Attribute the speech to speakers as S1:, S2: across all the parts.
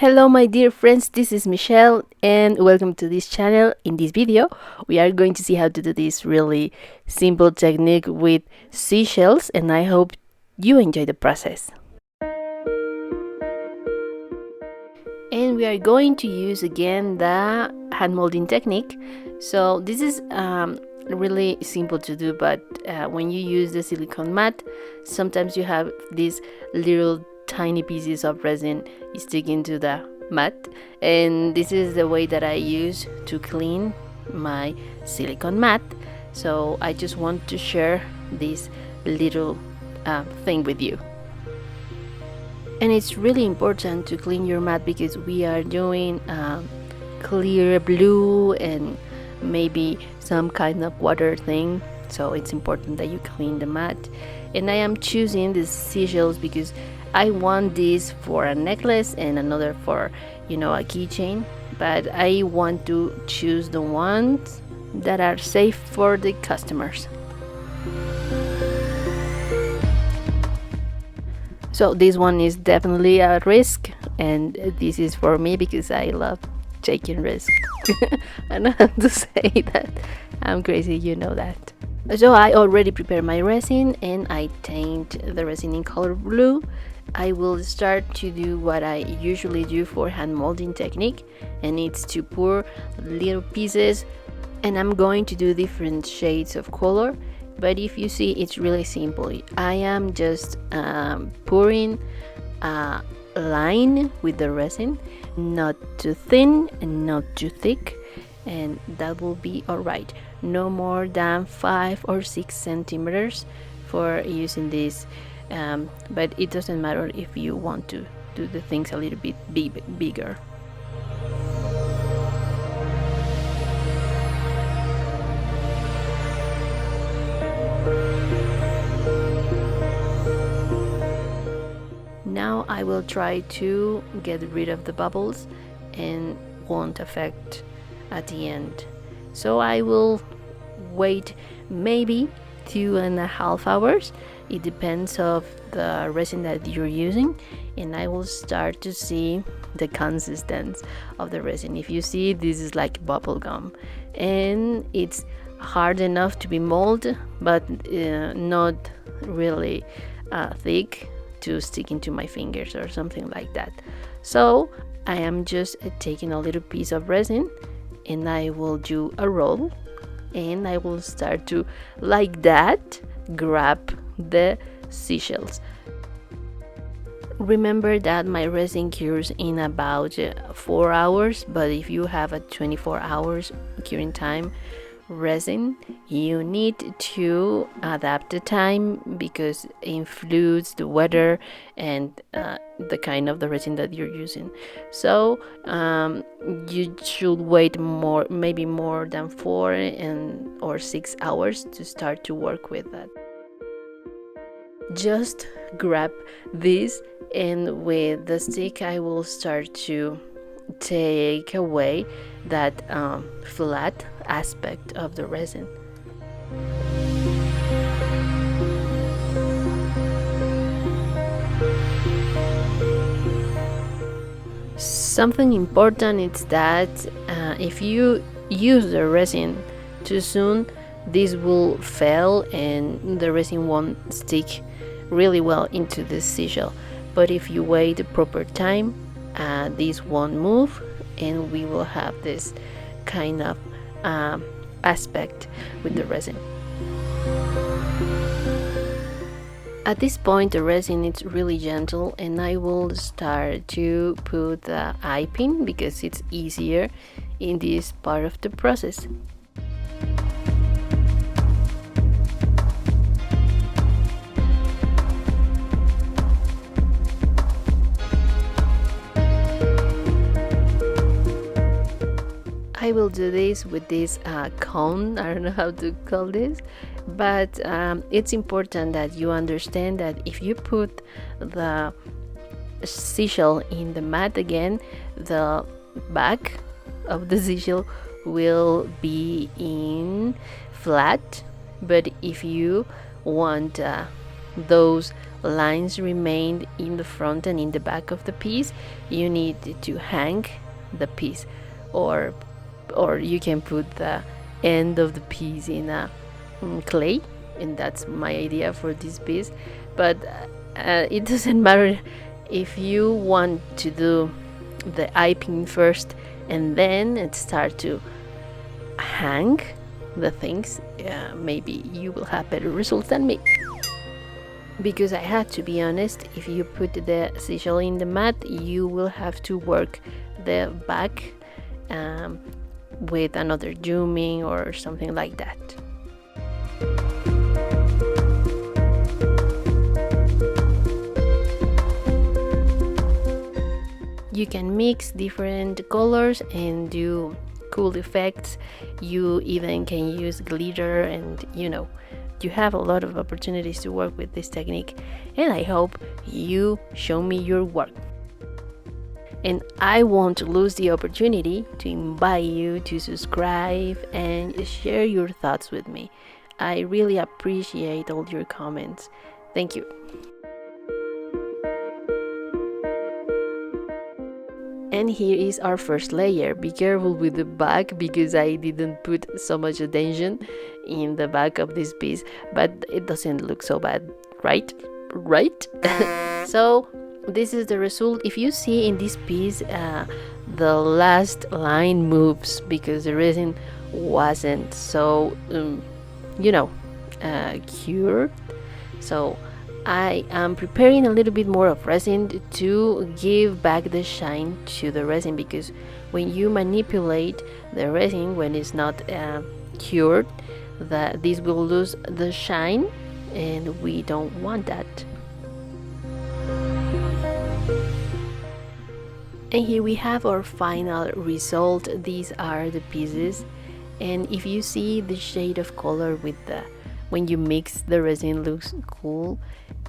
S1: Hello my dear friends, this is Michelle and welcome to this channel. In this video we are going to see how to do this really simple technique with seashells, and I hope you enjoy the process. And we are going to use again the hand molding technique. So this is really simple to do, but when you use the silicone mat, sometimes you have these little tiny pieces of resin stick into the mat, and this is the way that I use to clean my silicone mat. So I just want to share this little thing with you. And it's really important to clean your mat because we are doing clear blue and maybe some kind of water thing, so it's important that you clean the mat. And I am choosing the seashells because I want this for a necklace and another for, a keychain, but I want to choose the ones that are safe for the customers. So this one is definitely a risk, and this is for me because I love taking risks. I don't have to say that I'm crazy, you know that. So I already prepared my resin and I taint the resin in color blue. I will start to do what I usually do for hand molding technique, and it's to pour little pieces, and I'm going to do different shades of color. But if you see, it's really simple. I am just pouring a line with the resin, not too thin and not too thick, and that will be alright. No more than 5 or 6 centimeters for using this, but it doesn't matter if you want to do the things a little bit bigger. Now I will try to get rid of the bubbles and won't affect at the end. So I will wait maybe 2.5 hours. It depends of the resin that you're using, and I will start to see the consistency of the resin. If you see, this is like bubble gum, and it's hard enough to be molded, but not really thick to stick into my fingers or something like that. So I am just taking a little piece of resin and I will do a roll, and I will start to, like that, grab the seashells. Remember that my resin cures in about 4 hours, but if you have a 24 hours curing time resin, you need to adapt the time because it influences the weather and the kind of the resin that you're using. So you should wait maybe more than 4 or 6 hours to start to work with that. Just grab this, and with the stick I will start to take away that flat aspect of the resin. Something important is that if you use the resin too soon, this will fail and the resin won't stick really well into the seashell. But if you wait the proper time, this won't move and we will have this kind of aspect with the resin. At this point the resin is really gentle, and I will start to put the eye pin because it's easier in this part of the process. I will do this with this cone. I don't know how to call this, but it's important that you understand that if you put the seashell in the mat again, the back of the seashell will be in flat, but if you want those lines remained in the front and in the back of the piece, you need to hang the piece, or you can put the end of the piece in a clay, and that's my idea for this piece. But it doesn't matter if you want to do the eye pin first and then start to hang the things. Maybe you will have better results than me, because I had to be honest, if you put the seashell in the mat, you will have to work the back with another zooming or something like that. You can mix different colors and do cool effects. You even can use glitter, and you have a lot of opportunities to work with this technique, and I hope you show me your work. And I won't lose the opportunity to invite you to subscribe and share your thoughts with me. I really appreciate all your comments. Thank you. And here is our first layer. Be careful with the back, because I didn't put so much attention in the back of this piece, but it doesn't look so bad, right? So this is the result. If you see in this piece, the last line moves because the resin wasn't so cured. So I am preparing a little bit more of resin to give back the shine to the resin, because when you manipulate the resin when it's not cured, this will lose the shine, and we don't want that. And here we have our final result. These are the pieces, and if you see the shade of color with when you mix the resin, looks cool.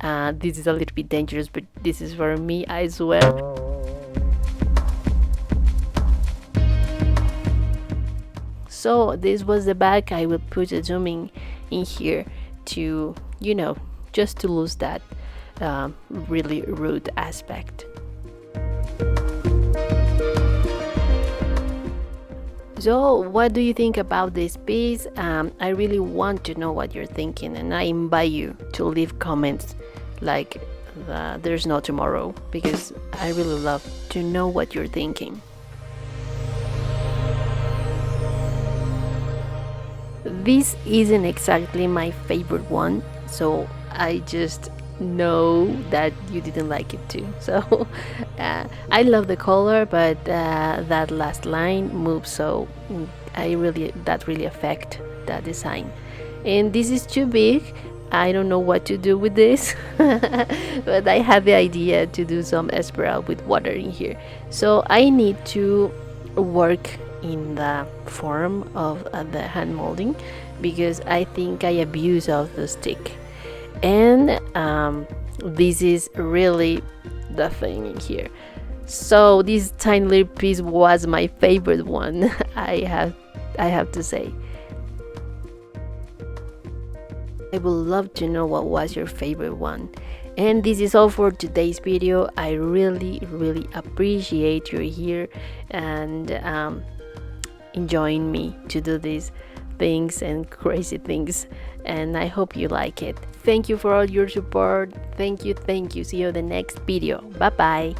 S1: This is a little bit dangerous, but this is for me, I swear. So this was the back. I will put a zooming in here to just to lose that really rude aspect. So what do you think about this piece? I really want to know what you're thinking, and I invite you to leave comments like there's no tomorrow, because I really love to know what you're thinking. This isn't exactly my favorite one, so I just know that you didn't like it too. So I love the color, but that last line moves, so that really affect the design. And this is too big. I don't know what to do with this, but I had the idea to do some espiral with water in here. So I need to work in the form of the hand molding, because I think I abuse of the stick. And this is really the thing in here. So this tiny little piece was my favorite one. I have to say. I would love to know what was your favorite one. And this is all for today's video. I really appreciate you here and enjoying me to do these things and crazy things, and I hope you like it. Thank you for all your support. Thank you. See you in the next video. Bye bye.